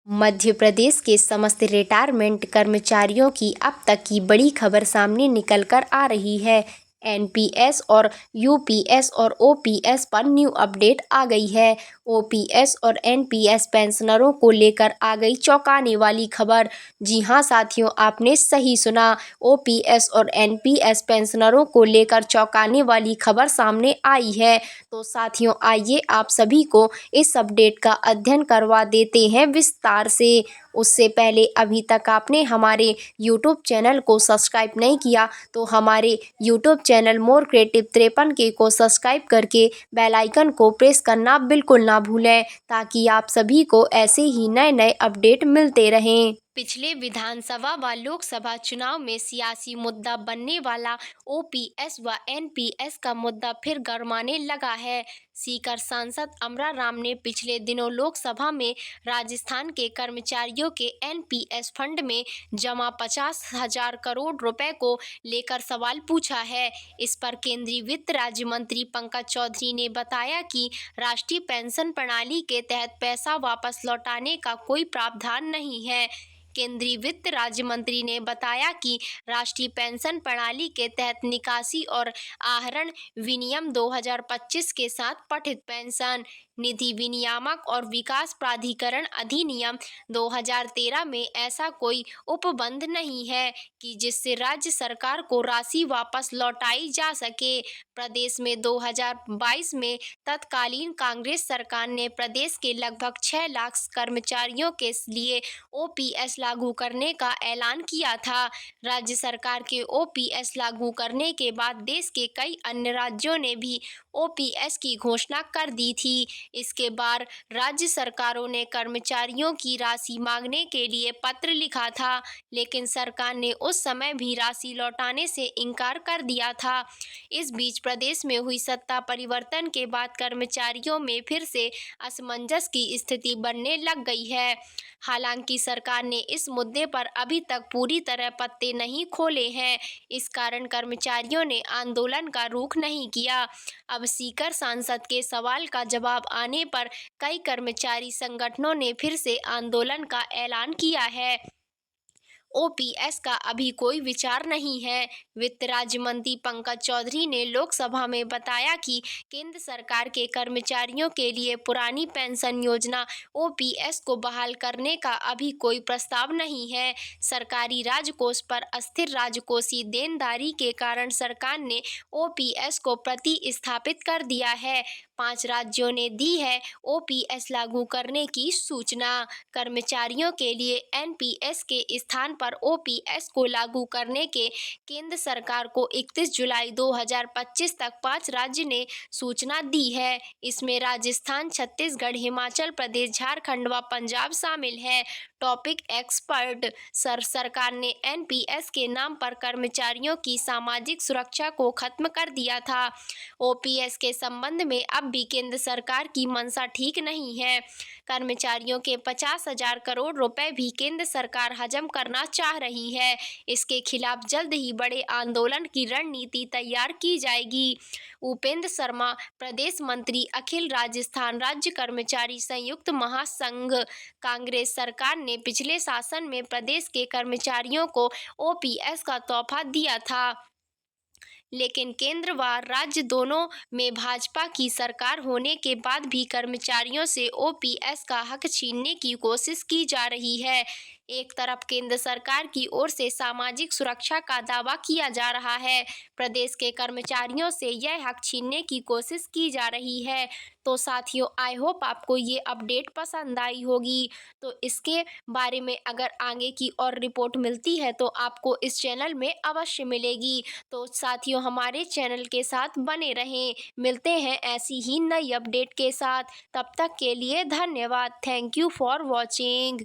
मध्य प्रदेश के समस्त रिटायरमेंट कर्मचारियों की अब तक की बड़ी खबर सामने निकल कर आ रही है। एनपीएस और यूपीएस और ओपीएस पर न्यू अपडेट आ गई है। ओपीएस और एनपीएस पेंशनरों को लेकर आ गई चौंकाने वाली खबर। जी हां साथियों, आपने सही सुना। ओपीएस और एनपीएस पेंशनरों को लेकर चौंकाने वाली खबर सामने आई है। तो साथियों, आइए आप सभी को इस अपडेट का अध्ययन करवा देते हैं विस्तार से। उससे पहले अभी तक आपने हमारे यूट्यूब चैनल को सब्सक्राइब नहीं किया तो हमारे यूट्यूब चैनल मोर क्रिएटिव 53 के को सब्सक्राइब करके बेल आइकन को प्रेस करना बिल्कुल ना भूलें, ताकि आप सभी को ऐसे ही नए नए अपडेट मिलते रहें। पिछले विधानसभा व लोकसभा चुनाव में सियासी मुद्दा बनने वाला ओपीएस व एनपीएस का मुद्दा फिर गरमाने लगा है। सीकर सांसद अमरा राम ने पिछले दिनों लोकसभा में राजस्थान के कर्मचारियों के एनपीएस फंड में जमा 50,000 करोड़ रुपए को लेकर सवाल पूछा है। इस पर केंद्रीय वित्त राज्य मंत्री पंकज चौधरी ने बताया कि राष्ट्रीय पेंशन प्रणाली के तहत पैसा वापस लौटाने का कोई प्रावधान नहीं है। केंद्रीय वित्त राज्य मंत्री ने बताया कि राष्ट्रीय पेंशन प्रणाली के तहत निकासी और आहरण विनियम 2025 के साथ पठित पेंशन निधि विनियामक और विकास प्राधिकरण अधिनियम 2013 में ऐसा कोई उपबंध नहीं है कि जिससे राज्य सरकार को राशि वापस लौटाई जा सके। प्रदेश में 2022 में तत्कालीन कांग्रेस सरकार ने प्रदेश के लगभग 6 लाख कर्मचारियों के लिए ओपीएस लागू करने का ऐलान किया था। राज्य सरकार के ओपीएस लागू करने के बाद देश के कई अन्य राज्यों ने भी ओपीएस की घोषणा कर दी थी। इसके बाद राज्य सरकारों ने कर्मचारियों की राशि मांगने के लिए पत्र लिखा था, लेकिन सरकार ने उस समय भी राशि लौटाने से इनकार कर दिया था। इस बीच प्रदेश में हुई सत्ता परिवर्तन के बाद कर्मचारियों में फिर से असमंजस की स्थिति बनने लग गई है। हालांकि सरकार ने इस मुद्दे पर अभी तक पूरी तरह पत्ते नहीं खोले हैं। इस कारण कर्मचारियों ने आंदोलन का रुख नहीं किया। अब सीकर सांसद के सवाल का जवाब आने पर कई कर्मचारी संगठनों ने फिर से आंदोलन का ऐलान किया है। ओपीएस का अभी कोई विचार नहीं है। वित्त राज्य मंत्री पंकज चौधरी ने लोकसभा में बताया कि केंद्र सरकार के कर्मचारियों के लिए पुरानी पेंशन योजना ओपीएस को बहाल करने का अभी कोई प्रस्ताव नहीं है। सरकारी राजकोष पर अस्थिर राजकोषीय देनदारी के कारण सरकार ने ओपीएस को प्रतिस्थापित कर दिया है। 5 राज्यों ने दी है ओपीएस लागू करने की सूचना। कर्मचारियों के लिए एनपीएस के स्थान पर ओपीएस को लागू करने के केंद्र सरकार को 31 जुलाई 2025 तक 5 राज्य ने सूचना दी है। इसमें राजस्थान, छत्तीसगढ़, हिमाचल प्रदेश, झारखंड व पंजाब शामिल है। टॉपिक एक्सपर्ट सरकार ने एनपीएस के नाम पर कर्मचारियों की सामाजिक सुरक्षा को खत्म कर दिया था। ओपीएस के संबंध में अब भी केंद्र सरकार की मंशा ठीक नहीं है। कर्मचारियों के 50,000 करोड़ रुपए भी केंद्र सरकार हजम करना चाह रही है। इसके खिलाफ जल्द ही बड़े आंदोलन की रणनीति तैयार की जाएगी। उपेंद्र शर्मा, प्रदेश मंत्री, अखिल राजस्थान राज्य कर्मचारी संयुक्त महासंघ। कांग्रेस सरकार ने पिछले शासन में प्रदेश के कर्मचारियों को ओपीएस का तोहफा दिया था, लेकिन केंद्र व राज्य दोनों में भाजपा की सरकार होने के बाद भी कर्मचारियों से ओपीएस का हक छीनने की कोशिश की जा रही है। एक तरफ केंद्र सरकार की ओर से सामाजिक सुरक्षा का दावा किया जा रहा है, प्रदेश के कर्मचारियों से यह हक छीनने की कोशिश की जा रही है। तो साथियों, आई होप आपको ये अपडेट पसंद आई होगी। तो इसके बारे में अगर आगे की और रिपोर्ट मिलती है तो आपको इस चैनल में अवश्य मिलेगी। तो साथियों, हमारे चैनल के साथ बने रहें। मिलते हैं ऐसी ही नई अपडेट के साथ। तब तक के लिए धन्यवाद। Thank you for watching.